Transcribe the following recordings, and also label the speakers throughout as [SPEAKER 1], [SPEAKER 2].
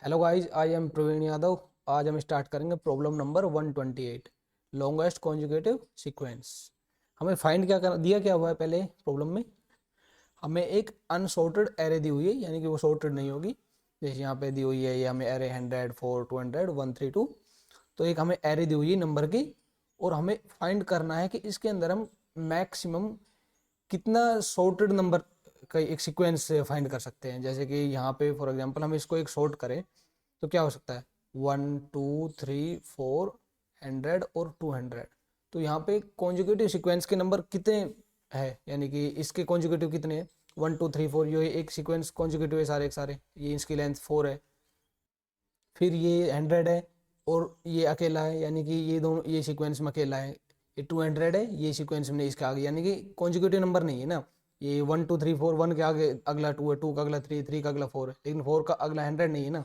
[SPEAKER 1] Hello guys, I am Praveen Yadav. आज हम start करेंगे problem number 128, longest conjugative sequence. हमें फाइंड दिया क्या हुआ है पहले प्रॉब्लम में। हमें एक अनसॉर्टेड एरे दी हुई है, यानी कि वो सॉर्टेड नहीं होगी। जैसे यहाँ पे दी हुई है, ये हमें एरे 100, 4, 200, 132। तो एक हमें एरे दी हुई है नंबर की, और हमें फाइंड करना है कि इसके अंदर हम मैक्सिमम कितना सॉर्टेड नंबर का एक सीक्वेंस फाइंड कर सकते हैं। जैसे कि यहाँ पे फॉर एग्जांपल हम इसको एक सॉर्ट करें तो क्या हो सकता है, 1 2 3 4 100 और 200। तो यहाँ पे कॉन्जुगेटिव सीक्वेंस के नंबर कितने हैं, यानी कि इसके कॉन्जुगेटिव कितने हैं। 1 2 3 4, ये एक सीक्वेंस कॉन्जुगेटिव है सारे के सारे, ये इसकी लेंथ 4 है। फिर ये 100 है और ये अकेला है, यानी कि ये दोनों ये सीक्वेंस में अकेला है। ये 200 है, ये सीक्वेंस में इसके आगे, यानी कि कॉन्जुगेटिव नंबर नहीं है ना। ये 1 2 3 4, 1 के आगे अगला 2 है, 2 का अगला 3, 3 का अगला 4 है, लेकिन 4 का अगला 100 नहीं है ना।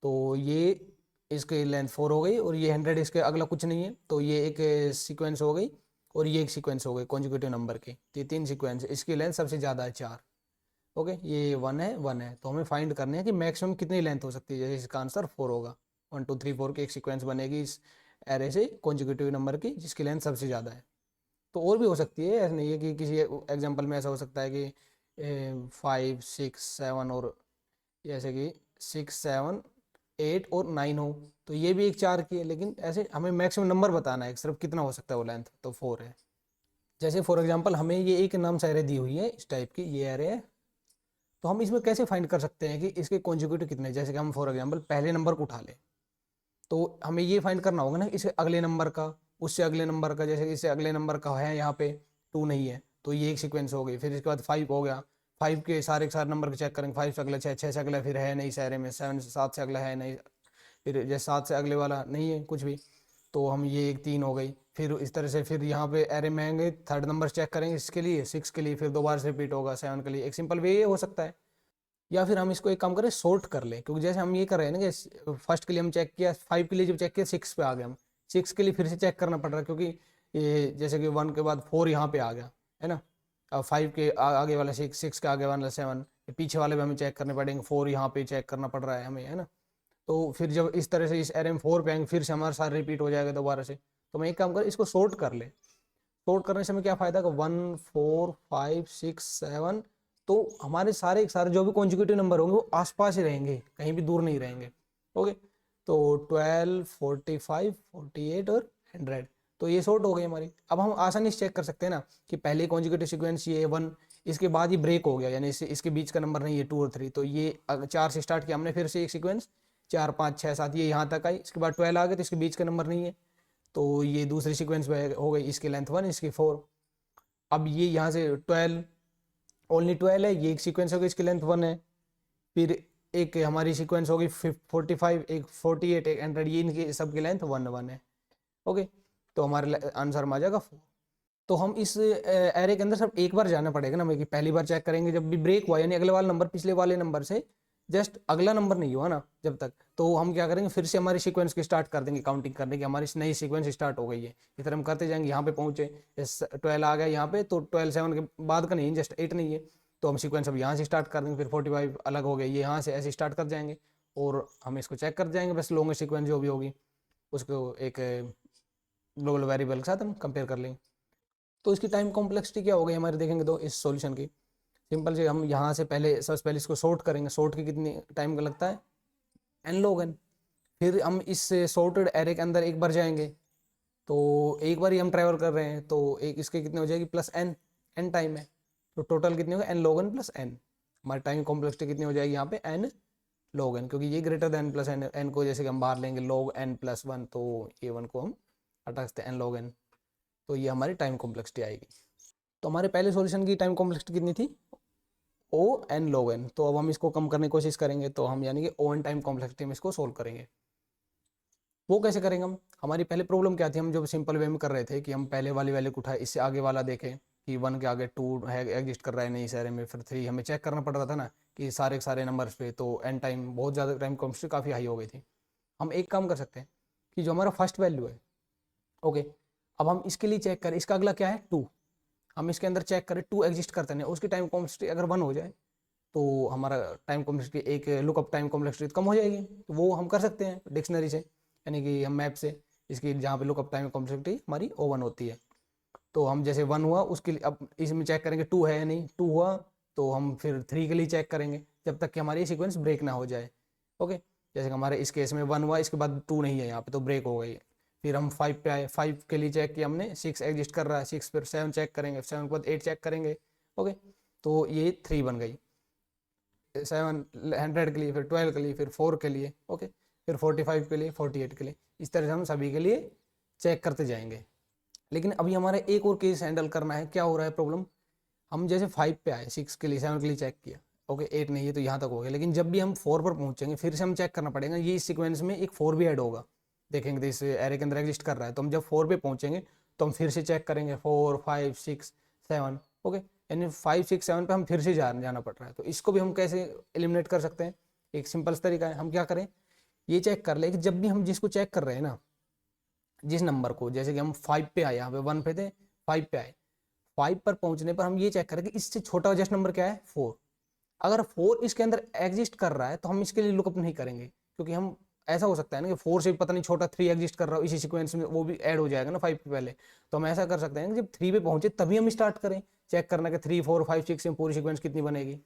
[SPEAKER 1] तो ये इसके लेंथ 4 हो गई, और ये 100 इसके अगला कुछ नहीं है, तो ये एक सीक्वेंस हो गई, और ये एक सीक्वेंस हो गई कॉन्जुगेटिव नंबर की। तो ये 3 सीक्वेंस, इसकी लेंथ सबसे ज़्यादा है 4। ओके, ये 1 है तो हमें फाइंड करने हैं कि मैक्सिमम कितनी लेंथ हो सकती है। जैसे इसका आंसर 4 होगा। 1 2 3 4 की एक सीक्वेंस बनेगी इस एरे से कॉन्जुगेटिव नंबर की, जिसकी लेंथ सबसे ज़्यादा है। तो और भी हो सकती है, ऐसा नहीं है कि किसी एग्जाम्पल में ऐसा हो सकता है कि 5 6 7 और जैसे कि 6 7 8 और 9 हो। तो ये भी एक 4 की है, लेकिन ऐसे हमें मैक्सिमम नंबर बताना है सिर्फ कितना हो सकता है वो लेंथ, तो 4 है। जैसे फॉर एग्जांपल हमें ये एक नाम से एरे दी हुई है, इस टाइप की ये एरे है। तो हम इसमें कैसे फाइंड कर सकते हैं कि इसके कॉन्जुगेटिव कितने हैं। जैसे कि हम फॉर एग्जांपल पहले नंबर को उठा लें, तो हमें ये फाइंड करना होगा ना इसके अगले नंबर का, उससे अगले नंबर का। जैसे कि इससे अगले नंबर का है यहाँ पे 2 नहीं है, तो ये एक सीक्वेंस हो गई। फिर इसके बाद 5 हो गया, 5 के सारे नंबर के चेक करेंगे। 5 से अगला 6, 6 से अगला फिर है नहीं इस एरे में, 7 से अगला है नहीं, फिर जैसे 7 से अगले वाला नहीं है कुछ भी। तो हम ये एक 3 हो गई। फिर इस तरह से फिर यहाँ पे एरे में आएंगे, थर्ड नंबर चेक करेंगे इसके लिए, 6 के लिए, फिर दोबारा से रिपीट होगा 7 के लिए। एक सिंपल वे ये हो सकता है। या फिर हम इसको एक काम करें, सॉर्ट कर ले, क्योंकि जैसे हम ये कर रहे हैं ना कि फर्स्ट के लिए हम चेक किया, 5 के लिए जब चेक किया 6 पे आ गया, हम 6 के लिए फिर से चेक करना पड़ रहा है, क्योंकि ये जैसे कि 1 के बाद 4 यहाँ पे आ गया है ना। अब 5 के आगे वाला 6, 6 के आगे वाला 7, पीछे वाले भी हमें चेक करने पड़ेंगे, 4 यहाँ पे चेक करना पड़ रहा है हमें, है ना। तो फिर जब इस तरह से इस एरे में 4 पे आएंगे, फिर से हमारा सारा रिपीट हो जाएगा दोबारा से। तो मैं एक काम कर, इसको सॉर्ट कर ले। सॉर्ट करने से हमें क्या फायदा होगा, 1 4 5 6 7, तो हमारे सारे सारे जो भी कॉन्जुगेटिव नंबर होंगे वो आसपास ही रहेंगे, कहीं भी दूर नहीं रहेंगे। ओके, तो 12 45 48 और 100, तो ये सॉर्ट हो गई हमारी। अब हम आसानी से चेक कर सकते हैं ना कि पहले कॉन्जुगेटिव सीक्वेंस ये 1, इसके बाद ये ब्रेक हो गया, यानी इसके बीच का नंबर नहीं है 2 और 3। तो ये 4 से स्टार्ट किया हमने, फिर से एक सीक्वेंस 4 5 6 7, ये यहाँ तक आई, इसके बाद 12 आ गए, तो इसके बीच का नंबर नहीं है। तो ये दूसरी सीक्वेंस में हो गई, इसकी लेंथ 1, इसकी 4। अब ये यहाँ से 12, ओनली 12 है, ये एक सीक्वेंस हो गई, इसकी लेंथ 1 है। फिर एक हमारी सीक्वेंस होगी 45, एक 48, एक 100, ये इनकी सबकी लेंथ 1 1 है। ओके, तो हमारे आंसर में आ जाएगा 4। तो हम इस एरे के अंदर सब एक बार जाना पड़ेगा ना, हमें कि पहली बार चेक करेंगे जब भी ब्रेक हुआ, यानी अगले वाला नंबर पिछले वाले नंबर से जस्ट अगला नंबर नहीं हुआ ना जब तक, तो हम क्या करेंगे, फिर से हमारी सीक्वेंस की स्टार्ट कर देंगे काउंटिंग करने की, हमारी नई सीक्वेंस स्टार्ट हो गई है। इस तरह हम करते जाएंगे, यहाँ पे पहुंचे 12 आ गया यहाँ पे, तो 12 7 के बाद का नहीं, जस्ट 8 नहीं है, तो हम सीक्वेंस अब यहाँ से स्टार्ट कर देंगे। फिर 45 अलग हो गया, ये यहाँ से ऐसे स्टार्ट कर जाएंगे, और हम इसको चेक कर जाएंगे, बस लॉन्ग सीक्वेंस जो भी होगी उसको एक ग्लोबल वेरिएबल के साथ हम कंपेयर कर लेंगे। तो इसकी टाइम कॉम्प्लेक्सिटी क्या हो गई हमारे, देखेंगे तो इस सॉल्यूशन की सिंपल से हम यहाँ से पहले सबसे पहले इसको सॉर्ट करेंगे। सॉर्ट की कितनी टाइम का लगता है, एन log n। फिर हम इस सॉर्टेड एरे के अंदर एक बार जाएंगे, तो एक बार ही हम ट्रैवल कर रहे हैं, तो एक इसके कितने हो जाएगी, प्लस एन, एन टाइम है, तो टोटल कितनी होगा, n log n plus n. हमारी टाइम कॉम्प्लेक्सिटी कितनी हो जाएगी यहाँ पे, एन log n, क्योंकि ये greater than plus n, n को जैसे कि हम बाहर लेंगे log n प्लस 1, तो ये 1 को हम हटा सकते हैं, एन log n। तो ये हमारी टाइम कॉम्प्लेक्सिटी आएगी। तो हमारे पहले सॉल्यूशन की टाइम कॉम्प्लेक्सिटी कितनी थी, ओ एन log n। तो अब हम इसको कम करने की कोशिश करेंगे, तो हम यानी कि ओ एन टाइम कॉम्प्लेक्सिटी में इसको सोल्व करेंगे। वो कैसे करेंगे हम, हमारी पहले प्रॉब्लम क्या थी, हम जो सिंपल वे में कर रहे थे कि हम पहले वाली वैल्यू को उठाए, इससे आगे वाला देखें कि 1 के आगे 2 है एग्जिस्ट कर रहा है नहीं सारे में, फिर 3 हमें चेक करना पड़ रहा था ना कि सारे के सारे नंबर्स पे, तो एन टाइम बहुत ज़्यादा, टाइम कॉम्प्लेक्सिटी काफ़ी हाई हो गई थी। हम एक काम कर सकते हैं कि जो हमारा फर्स्ट वैल्यू है, ओके, अब हम इसके लिए चेक करें, इसका अगला क्या है 2, हम इसके अंदर चेक करें 2 एग्जिस्ट करते हैं, उसकी टाइम कॉम्प्लेक्सिटी अगर 1 हो जाए तो हमारा टाइम कॉम्प्लेक्सिटी एक लुकअप टाइम कॉम्प्लेक्सिटी कम हो जाएगी, तो वो हम कर सकते हैं डिक्शनरी से, यानी कि हम मैप से इसकी, जहाँ पे लुकअप टाइम कॉम्प्लेक्सिटी हमारी O1 होती है। तो हम जैसे 1 हुआ उसके लिए अब इसमें चेक करेंगे 2 है या नहीं, 2 हुआ तो हम फिर 3 के लिए चेक करेंगे जब तक कि हमारी सीक्वेंस ब्रेक ना हो जाए। ओके, जैसे कि हमारे इस केस में 1 हुआ, इसके बाद 2 नहीं है यहाँ पे तो ब्रेक हो गई। फिर हम 5 पे आए, 5 के लिए चेक किया हमने, 6 एग्जिस्ट कर रहा है, 6 फिर 7 चेक करेंगे, 7 के बाद 8 चेक करेंगे। ओके, तो ये 3 बन गई, 7 100 के लिए, फिर 12 के लिए, फिर 4 के लिए, ओके, फिर 45 के लिए, 48 के लिए, इस तरह से हम सभी के लिए चेक करते जाएंगे। लेकिन अभी हमारा एक और केस हैंडल करना है। क्या हो रहा है प्रॉब्लम, हम जैसे 5 पे आए, 6 के लिए, 7 के लिए चेक किया, ओके, 8 नहीं है तो यहाँ तक हो गया, लेकिन जब भी हम 4 पर पहुंचेंगे फिर से हम चेक करना पड़ेगा, ये इस सीक्वेंस में एक 4 भी ऐड होगा, देखेंगे तो इस एरे के अंदर एग्जिस्ट कर रहा है, तो हम जब 4 पे पहुंचेंगे तो हम फिर से चेक करेंगे 4 5 6 7, ओके, यानी 5 6 7 पे हम फिर से जाना पड़ रहा है। तो इसको भी हम कैसे एलिमिनेट कर सकते हैं, एक सिंपल तरीका है, हम क्या करें, ये चेक कर ले कि जब भी हम जिसको चेक कर रहे हैं ना, जिस नंबर को, जैसे कि हम 5 पे आए, यहाँ पे 1 पे थे, 5 पे आए, 5 पर पहुंचने पर हम ये चेक करें कि इससे छोटा जस्ट नंबर क्या है, 4। अगर 4 इसके अंदर एग्जिस्ट कर रहा है तो हम इसके लिए लुकअप नहीं करेंगे, क्योंकि हम, ऐसा हो सकता है ना कि 4 से पता नहीं छोटा 3 एग्जिस्ट कर रहा हो इसी सीक्वेंस में, वो भी ऐड हो जाएगा ना 5 के पहले। तो हम ऐसा कर सकते हैं कि जब 3 पे पहुंचे तभी हम स्टार्ट करें चेक करना कि 3 4 5 6 में पूरी सीक्वेंस कितनी बनेगी,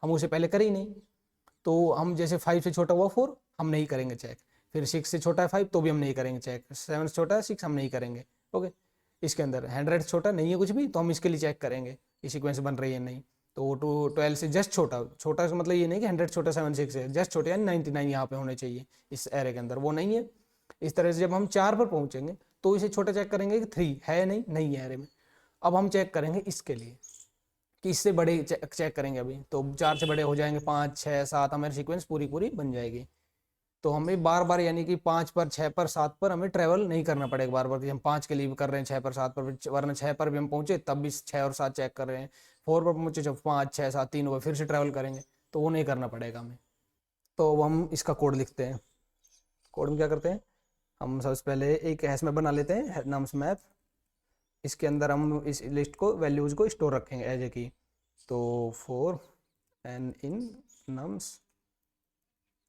[SPEAKER 1] हम उसे पहले करें ही नहीं। तो हम जैसे 5 से छोटा हुआ 4 हम नहीं करेंगे चेक, फिर 6 से छोटा है 5 तो भी हम नहीं करेंगे चेक, 7 से छोटा है 6 हम नहीं करेंगे। ओके, इसके अंदर 100 से छोटा नहीं है कुछ भी तो हम इसके लिए चेक करेंगे ये सीक्वेंस बन रही है नहीं। तो 12 से जस्ट छोटा, छोटा का मतलब ये नहीं कि 100 छोटा 7 6 है, जस्ट छोटे यानी 99 यहाँ पे होने चाहिए इस एरे के अंदर, वो नहीं है। इस तरह से जब हम 4 पर पहुंचेंगे तो इसे छोटा चेक करेंगे कि 3 है नहीं, नहीं है एरे में। अब हम चेक करेंगे इसके लिए कि इससे बड़े चेक करेंगे, अभी तो 4 से बड़े हो जाएंगे, 5 6 7, हमारी सीक्वेंस पूरी पूरी बन जाएगी। तो हमें बार बार यानी कि 5 पर 6 पर 7 पर हमें ट्रैवल नहीं करना पड़ेगा बार बार कि हम 5 के लिए भी कर रहे हैं 6 पर 7 पर, वरना 6 पर भी हम पहुंचे तब भी 6 और 7 चेक कर रहे हैं, 4 पर पहुंचे जब 5 6 7 3 हुए फिर से ट्रैवल करेंगे, तो वो नहीं करना पड़ेगा हमें। तो हम इसका कोड लिखते हैं। कोड में क्या करते हैं, हम सबसे पहले एक हैश मैप बना लेते हैं, नम्स मैप। इसके अंदर हम इस लिस्ट को, वैल्यूज को स्टोर रखेंगे एज ए की। तो for n in nums,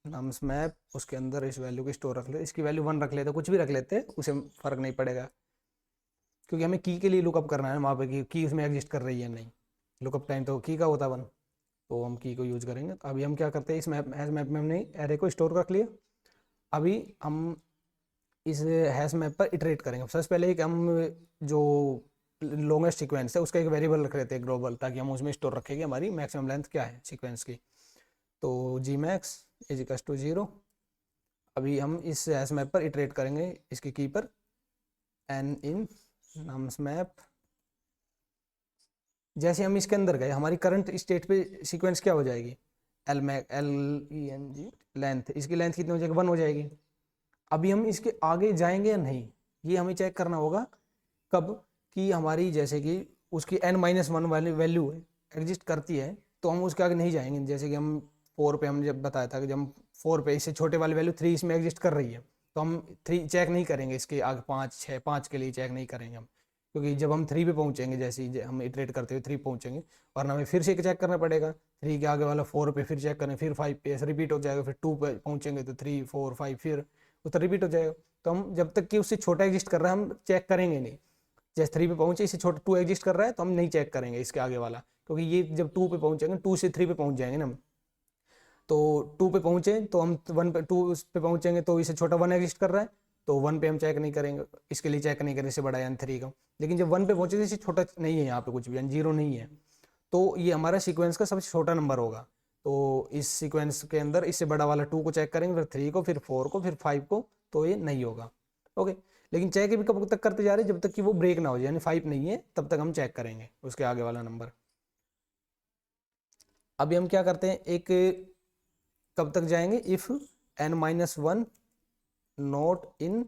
[SPEAKER 1] nums map, उसके अंदर इस वैल्यू को स्टोर रख ले, इसकी वैल्यू 1 रख लेते, कुछ भी रख लेते, उसे फर्क नहीं पड़ेगा, क्योंकि हमें की के लिए लुकअप करना है वहाँ पे की उसमें एग्जिस्ट कर रही है नहीं, लुकअप टाइम तो की का होता 1, तो हम की को यूज करेंगे। तो अभी हम क्या करते हैं, इस मैप हैश मैप में हमने एरे को स्टोर रख लिया। अभी हम इस हैश मैप पर इटरेट करेंगे। सबसे पहले एक हम जो लॉन्गेस्ट सीक्वेंस है उसका एक वेरिएबल रख लेते हैं ग्लोबल, ताकि हम उसमें स्टोर रखेंगे हमारी मैक्सिमम लेंथ क्या है सीक्वेंस की। तो जी मैक्स इज इक्वल टू 0। अभी हम इस हैश मैप पर इटरेट करेंगे इसकी की पर, एन इन नम्स मैप। जैसे हम इसके अंदर गए हमारी करंट स्टेट पे सीक्वेंस क्या हो जाएगी, L max L E N G length, इसकी लेंथ कितनी हो जाएगी, 1 हो जाएगी। अभी हम इसके आगे जाएंगे या नहीं, ये हमें चेक करना होगा कब, कि हमारी जैसे कि उसकी n-1 वाली वैल्यू एग्जिस्ट करती है तो हम उसके आगे नहीं जाएंगे। जैसे कि हम 4 पे, हम जब बताया था कि जब हम 4 पे, इससे छोटे वाली वैल्यू 3 इसमें एग्जिस्ट कर रही है तो हम 3 चेक नहीं करेंगे, इसके आगे 5 6 5 के लिए चेक नहीं करेंगे हम, क्योंकि जब हम 3 पे पहुंचेंगे, जैसे ही हम इटरेट करते हुए 3 पहुंचेंगे, वरना हमें फिर से चेक करना पड़ेगा 3 के आगे वाला 4 पे, फिर चेक करें, फिर 5 पे, ऐसे रिपीट हो जाएगा, फिर 2 पे पहुंचेंगे तो 3 4 5 फिर उतना रिपीट हो जाएगा। तो हम जब तक कि उससे छोटा एग्जिस्ट कर रहा है हम चेक करेंगे नहीं। जैसे 3 पे पहुंचे, इससे छोटा 2 एग्जिस्ट कर रहा है तो हम नहीं चेक करेंगे इसके आगे वाला, क्योंकि ये जब 2 पे पहुंचेंगे, 2 से 3 पे पहुंच जाएंगे ना हम, तो 2 पे पहुंचे तो हम 1 पे 2 पे पहुंचेंगे तो इससे छोटा 1 एग्जिस्ट कर रहा है तो 1 पे हम चेक नहीं करेंगे, इसके लिए चेक नहीं करेंगे, इससे बड़ा यानी 3 का। लेकिन जब 1 पे पहुंचे तो इससे छोटा नहीं है यहाँ पे कुछ भी, यानी 0 नहीं है, तो ये हमारा सीक्वेंस का सबसे छोटा नंबर होगा। तो इस सीक्वेंस के अंदर इससे बड़ा वाला 2 को चेक करेंगे, फिर 3 को, फिर 4 को, फिर 5 को, तो ये नहीं होगा। ओके, लेकिन चेक भी कब तक करते जा रहे हैं, जब तक कि वो ब्रेक ना हो जाए, यानी 5 नहीं है तब तक हम चेक करेंगे उसके आगे वाला नंबर। अभी हम क्या करते हैं, एक कब तक जाएंगे, इफ n-1 नॉट इन,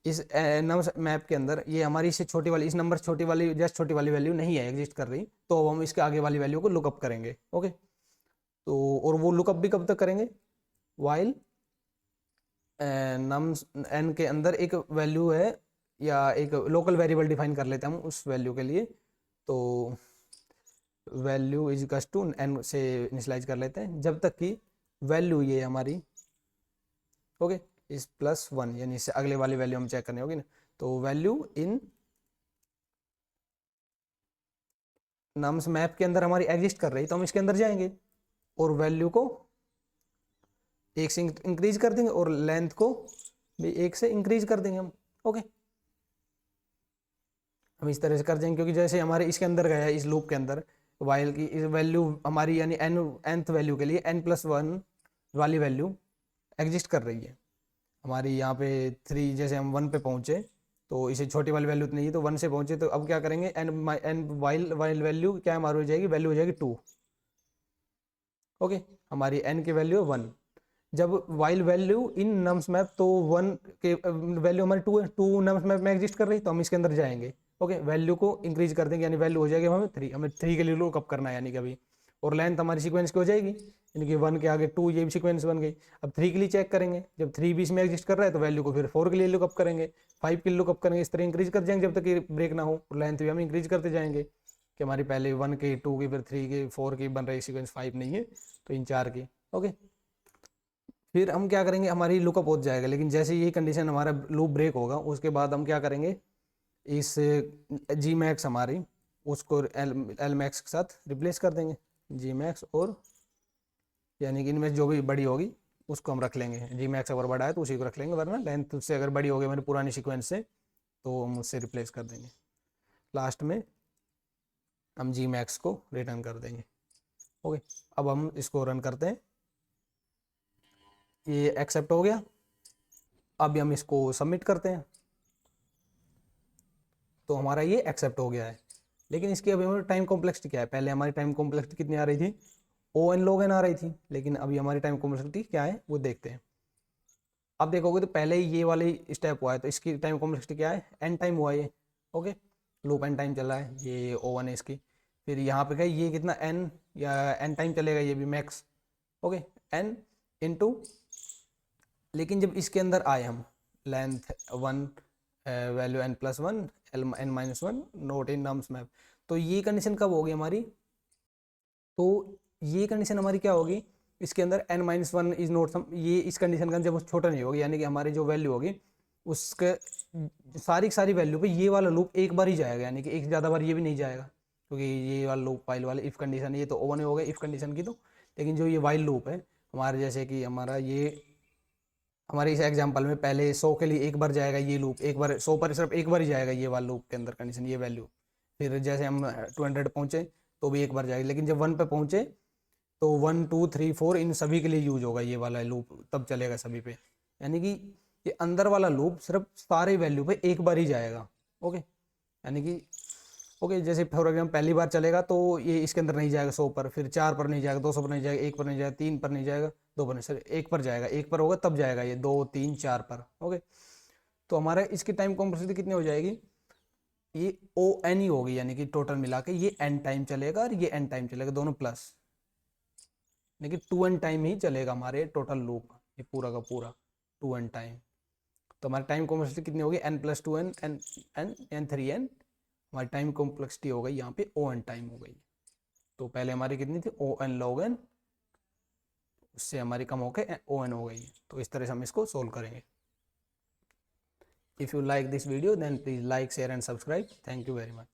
[SPEAKER 1] इस नंबर मैप के अंदर ये हमारी इससे छोटी वाली, इस नंबर छोटी वाली, जस्ट छोटी वाली वैल्यू नहीं है एग्जिस्ट कर रही, तो हम इसके आगे वाली वैल्यू को लुकअप करेंगे। ओके, तो और वो लुकअप भी कब तक करेंगे, वाइल नम्स एन के अंदर एक वैल्यू है, या एक लोकल वेरिएबल डिफाइन कर लेते हैं हम उस वैल्यू के लिए। तो value is equal to n से इनिशियलाइज कर लेते हैं जब तक कि वैल्यू ये हमारी ओके इस +1, यानी इससे अगले वाली वैल्यू हम चेक करनी होगी ना। तो वैल्यू इन नम्स मैप के अंदर हमारी एग्जिस्ट कर रही, तो हम इसके अंदर जाएंगे और वैल्यू को 1 से इंक्रीज कर देंगे और लेंथ को भी 1 से इंक्रीज कर देंगे हम। ओके, हम इस तरह से कर देंगे क्योंकि जैसे हमारे इसके अंदर गया है, इस लूप के अंदर वाइल की इस वैल्यू हमारी यानी nth वैल्यू के लिए n+1 वाली वैल्यू एग्जिस्ट कर रही है हमारी यहाँ पे 3। जैसे हम 1 पे पहुंचे तो इसे छोटी वाली वैल्यू नहीं है, तो 1 से पहुंचे तो अब क्या करेंगे, n वाइल वाइल वैल्यू क्या हमारी हो जाएगी, वैल्यू हो जाएगी 2। ओके, हमारी n की वैल्यू 1। जब while value in nums map, तो 1 के वैल्यू हमारी 2 है, 2 नम्स मैप में एग्जिस्ट कर रही, तो हम इसके अंदर जाएंगे। ओके, वैल्यू को इंक्रीज कर देंगे यानी वैल्यू हो जाएगी हमें 3, हमें 3 के लिए लुकअप करना है यानी कि अभी। और लेंथ हमारी सीक्वेंस की हो जाएगी यानी कि 1 के आगे 2, ये भी सीक्वेंस बन गई। अब 3 के लिए चेक करेंगे, जब 3 भी इसमें एग्जिस्ट कर रहा है तो वैल्यू को फिर 4 के लिए लुकअप करेंगे, 5 के लिए लुकअप करेंगे, इस तरह इंक्रीज कर जाएंगे जब तक कि ब्रेक ना हो। और लेंथ भी हम इंक्रीज करते जाएंगे कि हमारी पहले 1 की, 2 की, फिर 3 की, 4 की बन रही सीक्वेंस, 5 नहीं है तो इन 4 की। ओके, फिर हम क्या करेंगे, हमारी लुकअप हो जाएगा, लेकिन जैसे ये कंडीशन हमारा लूप ब्रेक होगा उसके बाद हम क्या करेंगे, इस जी मैक्स हमारी उसको एल मैक्स के साथ रिप्लेस कर देंगे, जी मैक्स, और यानी कि इनमें जो भी बड़ी होगी उसको हम रख लेंगे। जी मैक्स अगर बड़ा है तो उसी को रख लेंगे, वरना लेंथ उससे अगर बड़ी होगी मेरी पुरानी सीक्वेंस से तो हम उससे रिप्लेस कर देंगे। लास्ट में हम जी मैक्स को रिटर्न कर देंगे। ओके, अब हम इसको रन करते हैं, ये एक्सेप्ट हो गया। अब हम इसको सबमिट करते हैं तो हमारा ये एक्सेप्ट हो गया है। लेकिन इसकी अभी हमारी टाइम कॉम्प्लेक्सिटी क्या है, पहले हमारी टाइम कॉम्प्लेक्सिटी कितनी आ रही थी, ON log n आ रही थी, लेकिन अभी हमारी टाइम कॉम्प्लेक्सिटी क्या है वो देखते हैं। अब देखोगे तो पहले ही ये वाली स्टेप हुआ है तो इसकी टाइम कॉम्प्लेक्सिटी क्या है, n टाइम हुआ ये। ओके, लूप n टाइम चला है, ये O1 है इसकी। फिर यहाँ पे क्या ये कितना n या n टाइम चलेगा ये भी मैक्स। ओके, n इंटू, लेकिन जब इसके अंदर आए हम length 1 value n+1 n-1 not in nums map, तो ये कंडीशन कब होगी हमारी, तो ये कंडीशन हमारी क्या होगी, इसके अंदर n-1 इज नोट सम, ये इस कंडीशन का जब छोटा नहीं होगी यानी कि हमारी जो वैल्यू होगी उसके सारी की सारी वैल्यू पे ये वाला लूप एक बार ही जाएगा, यानी कि एक ज़्यादा बार ये भी नहीं जाएगा, क्योंकि ये वाला लूप वाइल वाले इफ़ कंडीशन, ये तो ओवन हो गया इफ़ कंडीशन की तो। लेकिन जो ये वाइल लूप है हमारे, जैसे कि हमारा ये हमारे इस एग्जांपल में पहले 100 के लिए एक बार जाएगा ये लूप, एक बार 100 पर सिर्फ एक बार ही जाएगा ये वाला लूप के अंदर कंडीशन ये वैल्यू। फिर जैसे हम 200 पहुंचे तो भी एक बार जाएगी, लेकिन जब 1 पे पहुंचे तो 1 2 3 4 इन सभी के लिए यूज होगा ये वाला लूप, तब चलेगा सभी पे। यानी कि ये अंदर वाला लूप सिर्फ सारे वैल्यू पे एक बार ही जाएगा। ओके, यानी कि ओके, जैसे फॉर एग्जाम्पल पहली बार चलेगा तो ये इसके अंदर नहीं जाएगा 100 पर, फिर 4 पर नहीं जाएगा, 200 पर नहीं जाएगा, 1 पर नहीं जाएगा, 3 पर नहीं जाएगा, 2 पर नहीं, सर 1 पर जाएगा, 1 पर होगा तब जाएगा ये 2 3 4 पर। ओके, तो हमारा इसकी टाइम कॉम्प्लेक्सिटी कितनी हो जाएगी, ये ON ही होगी, यानी कि टोटल मिला के ये n टाइम चलेगा और ये n टाइम चलेगा दोनों प्लस, लेकिन 2n टाइम ही चलेगा हमारे टोटल लूप, ये पूरा का पूरा 2n टाइम। तो हमारी टाइम कॉम्प्लेक्सिटी कितनी होगी, n+2n n3n, हमारी टाइम कॉम्प्लेक्सिटी हो गई यहाँ पे ON टाइम हो गई। तो पहले हमारी कितनी थी ON log n, उससे हमारी कम होकर ON हो गई। तो इस तरह से हम इसको सोल्व करेंगे। If you like this video then please like share and subscribe. Thank you very much.